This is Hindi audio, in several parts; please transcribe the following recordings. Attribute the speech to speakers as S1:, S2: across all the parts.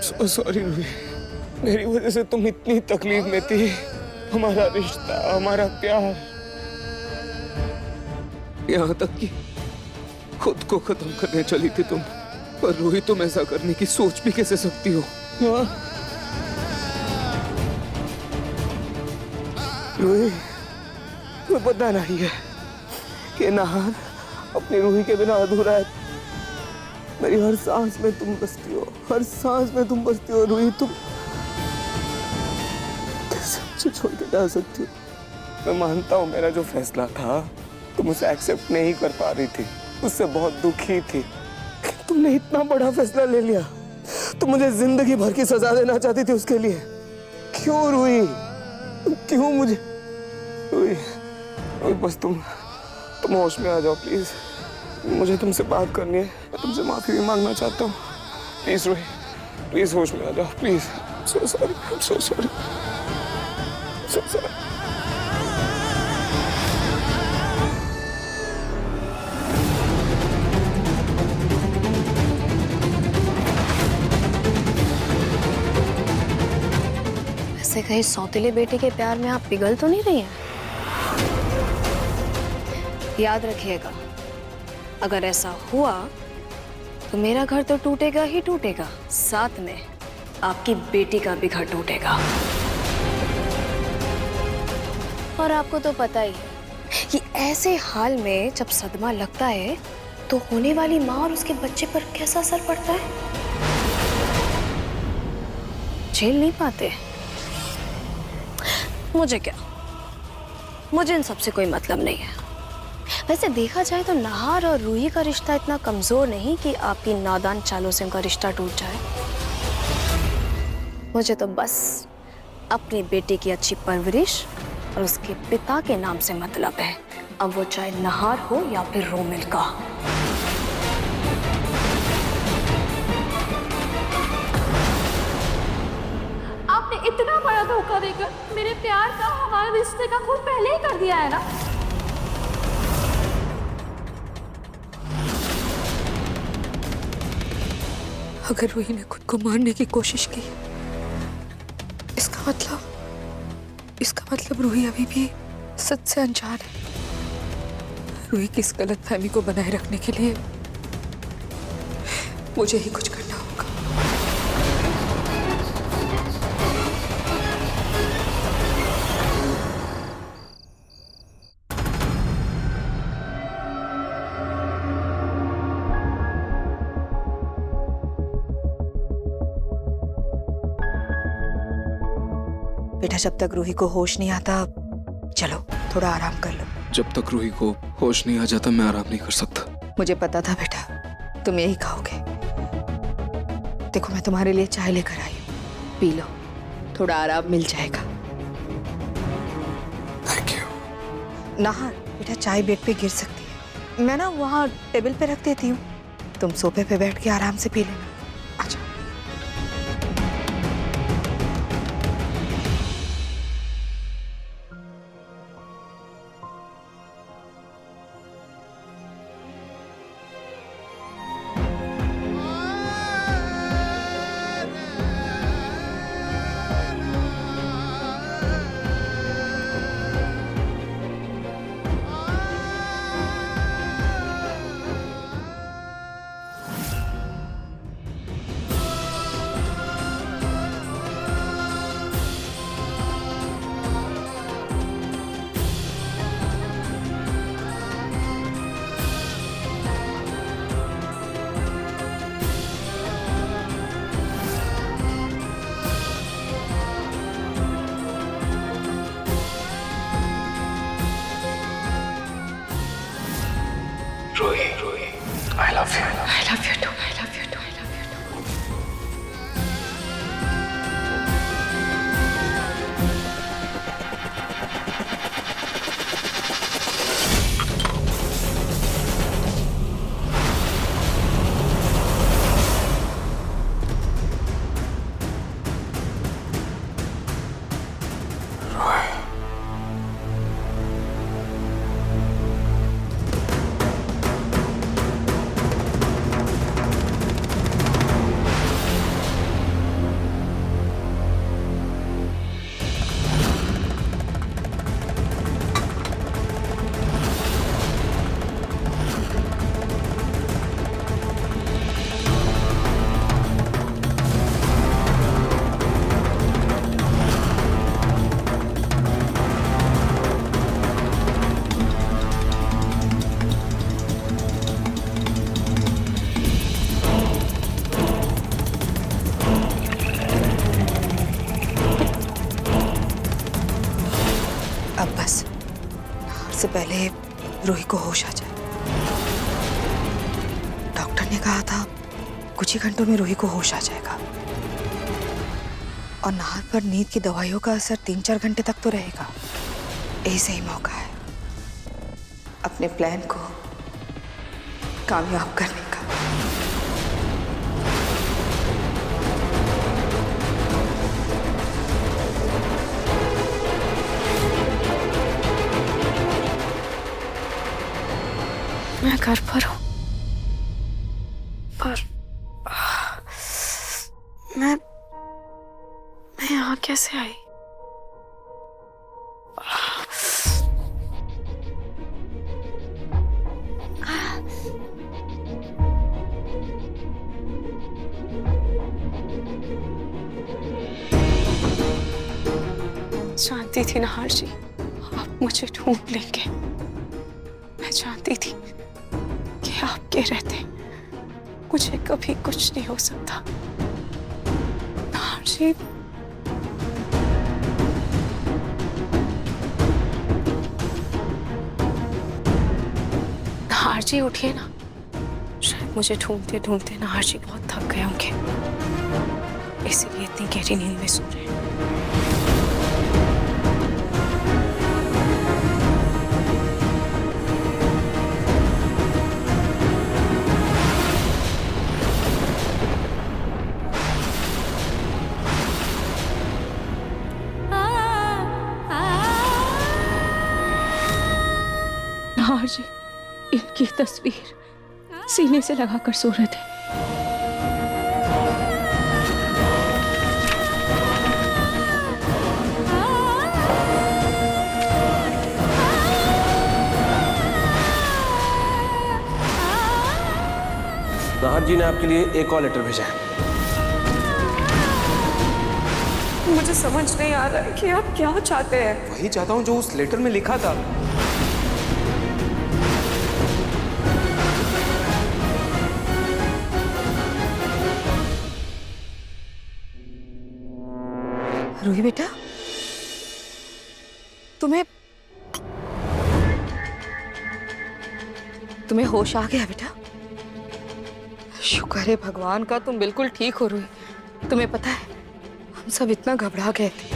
S1: सो सॉरी रूही, मेरी वजह से तुम इतनी तकलीफ में थी। हमारा रिश्ता, हमारा प्यार, यहाँ तक कि खुद को खत्म करने चली थी तुम। पर रूही, तुम ऐसा करने की सोच भी कैसे सकती हो? हाँ? रूही, तुम्हें पता नहीं है कि नाहर अपनी रूही के बिना अधूरा है। मेरी हर सांस में तुम बसती हो, हर सांस में तुम बसती हो। रूही, तुम कैसे मुझे छोड़ के जा सकती हो? मैं मानता हूँ मेरा जो फैसला था तुम उसे एक्सेप्ट नहीं कर पा रही थी, उससे बहुत दुखी थी। तुमने इतना बड़ा फैसला ले लिया, तुम मुझे जिंदगी भर की सजा देना चाहती थी उसके लिए। क्यों रूही, क्यों मुझे? रूही, बस तुम होश में आ जाओ प्लीज। मुझे तुमसे बात करनी है, मैं तुमसे माफी भी मांगना चाहता हूँ। प्लीज रूही, प्लीज होश में आ जाओ please. So sorry, I am so sorry, so sorry.
S2: वैसे कहीं सौतेले बेटे के प्यार में आप पिघल तो नहीं रही हैं? याद रखिएगा, अगर ऐसा हुआ तो मेरा घर तो टूटेगा ही टूटेगा, साथ में आपकी बेटी का भी घर टूटेगा। और आपको तो पता ही है कि ऐसे हाल में जब सदमा लगता है तो होने वाली माँ और उसके बच्चे पर कैसा असर पड़ता है। झेल नहीं पाते। मुझे क्या, मुझे इन सबसे कोई मतलब नहीं है। वैसे देखा जाए तो नाहर और रूही का रिश्ता इतना कमजोर नहीं कि आपकी नादान चालों से उनका रिश्ता टूट जाए। मुझे तो बस अपनी बेटी की अच्छी परवरिश और उसके पिता के नाम से मतलब है, अब वो चाहे नाहर हो या फिर रोमिल का।
S3: आपने इतना बड़ा धोखा देकर मेरे प्यार का, हमारे रिश्ते का खून पहले ही कर दिया है ना।
S4: अगर रूही ने खुद को मारने की कोशिश की, इसका मतलब रूही अभी भी सच से अनजान है। रूही की इस गलतफहमी को बनाए रखने के लिए मुझे ही कुछ करना होगा।
S5: बेटा, जब तक रूही को होश नहीं आता, चलो थोड़ा आराम कर लो।
S1: जब तक रूही को होश नहीं आ जाता मैं आराम नहीं कर सकता।
S5: मुझे पता था बेटा, तुम यही खाओगे। देखो, मैं तुम्हारे लिए चाय लेकर आई हूँ, पी लो, थोड़ा आराम मिल जाएगा।
S1: Thank you.
S5: नाहर, बेटा चाय बेड पे गिर सकती है, मैं ना वहाँ टेबल पे रख देती हूँ, तुम सोफे पे बैठ के आराम से पी लेना। अच्छा।
S1: Ruhi, I love you.
S4: I love you too. I love you too. I love you too.
S5: Ruhi को होश आ जाए। डॉक्टर ने कहा था कुछ ही घंटों में रूही को होश आ जाएगा, और नाहर पर नींद की दवाइयों का असर 3-4 घंटे तक तो रहेगा। यही सही मौका है अपने प्लान को कामयाब करने का।
S2: मैं घर पर हूँ, पर मैं यहाँ कैसे आई? जानती थी नाहर जी आप मुझे ढूंढ लेंगे। मैं जानती थी कि आपके रहते मुझे कभी कुछ नहीं हो सकता। नाहर जी, नाहर जी उठिए ना। शायद मुझे ढूंढते ढूंढते नाहर जी बहुत थक गए होंगे, इसीलिए इतनी गहरी नींद में सो रहे हैं। नाहर जी इनकी तस्वीर सीने से लगाकर सो रहे थे।
S6: नाहर जी ने आपके लिए एक और लेटर भेजा है।
S2: मुझे समझ नहीं आ रहा है कि आप क्या चाहते हैं।
S1: वही चाहता हूँ जो उस लेटर में लिखा था।
S5: रूही बेटा, तुम्हें होश आ गया बेटा? शुक्र है भगवान का तुम बिल्कुल ठीक हो रूही। तुम्हें पता है हम सब इतना घबरा गए थे।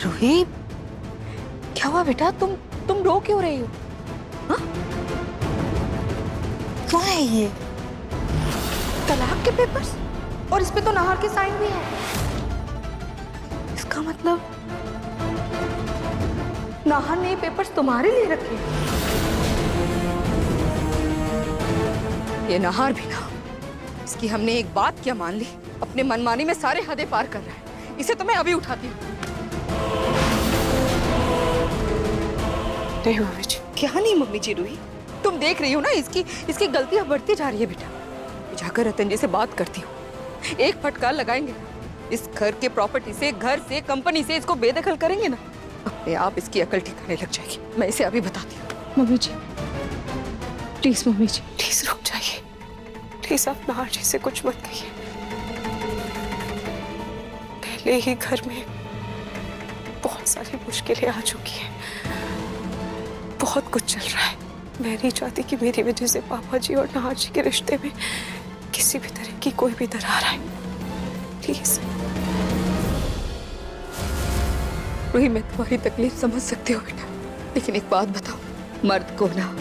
S5: रूही क्या हुआ बेटा? तुम रो क्यों रही हो? हाँ? क्या है ये? तलाक के पेपर्स? और इस पे तो नाहर के साइन भी है। इसका मतलब नाहर ने ये पेपर्स तुम्हारे लिए रखे। ये नाहर भी ना, इसकी हमने एक बात क्या मान ली, अपने मनमानी में सारे हदें पार कर रहा है। इसे तो मैं अभी उठाती हूँ।
S2: नहीं मम्मी जी।
S5: क्या नहीं मम्मी जी? रूही तुम देख रही हो ना इसकी गलतियां बढ़ती जा रही है बेटा। जाकर रतन जी से बात करती हूँ, एक फटकार लगाएंगे। इस घर के प्रॉपर्टी से, घर से, कंपनी से इसको बेदखल करेंगे ना, अपने आप इसकी अकल ठिकाने लग जाएगी। मैं इसे अभी बताती हूँ।
S2: मम्मी जी प्लीज, मम्मी जी प्लीज रुक जाइए। प्लीज आप नाहर जी से कुछ मत कहिए। पहले ही घर में बहुत सारी मुश्किलें आ चुकी हैं, बहुत कुछ चल रहा है। मैं नहीं चाहती कि मेरी वजह से पापा जी और नाहर जी के रिश्ते में किसी भी तरह की कोई भी दरार आए। प्लीज।
S5: रूही मैं तुम्हारी तकलीफ समझ सकती हूँ बेटा, लेकिन एक बात बताओ, मर्द को ना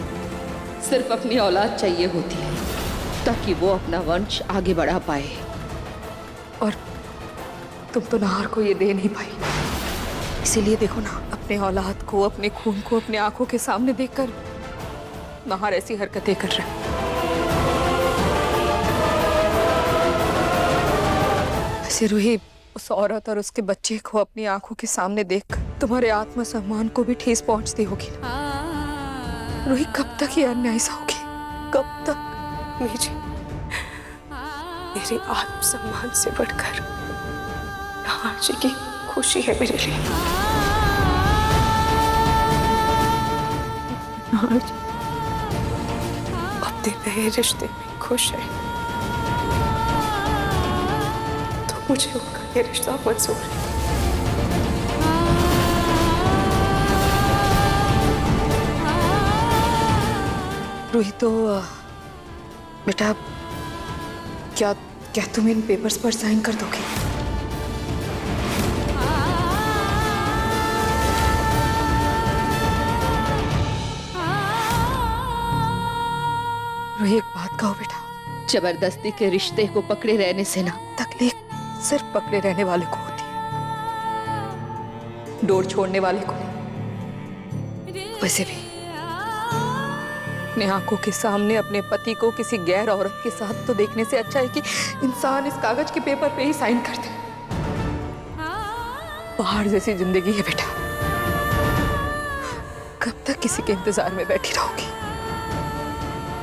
S5: सिर्फ अपनी औलाद चाहिए होती है ताकि वो अपना वंश आगे बढ़ा पाए, और तुम तो नाहर को ये दे नहीं पाई। इसीलिए देखो ना, अपने औलाद को, अपने खून को अपने आंखों के सामने देखकर नाहर ऐसी हरकतें कर रहा है। ऐसे रूही उस औरत और उसके बच्चे को अपनी आंखों के सामने देखकर तुम्हारे आत्मसम्मान को भी ठेस पहुंचती होगी ना। रूही कब तक ये अन्याय सहोगी? कब तक?
S2: मम्मी जी मेरे आत्मसम्मान से बढ़कर नाहर जी की खुशी है मेरे लिए। नाहर जी अपने नए रिश्ते में खुश है तो मुझे उनका ये रिश्ता मंजूर है।
S4: रूही तो बेटा क्या क्या तुम इन पेपर्स पर साइन कर दोगे? रूही एक बात कहो बेटा,
S5: जबरदस्ती के रिश्ते को पकड़े रहने से ना
S4: तकलीफ सिर्फ पकड़े रहने वाले को होती है, डोर छोड़ने वाले को नहीं। वैसे भी अपने आंखों के सामने अपने पति को किसी गैर औरत के साथ तो देखने से अच्छा है कि इंसान इस कागज के पेपर पे ही साइन कर दे। पहाड़ जैसी जिंदगी है बेटा, कब तक किसी के इंतजार में बैठी रहोगी?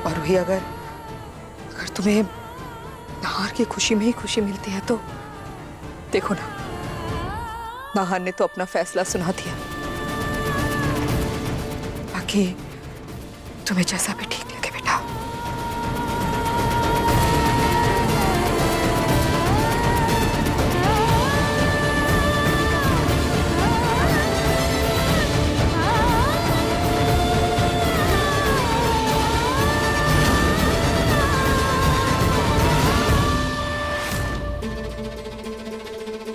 S4: और वही अगर तुम्हें नाहर की खुशी में ही खुशी मिलती है तो देखो ना, नाहर ने तो अपना फैसला सुना दिया, बाकी तुम्हें जैसा भी ठीक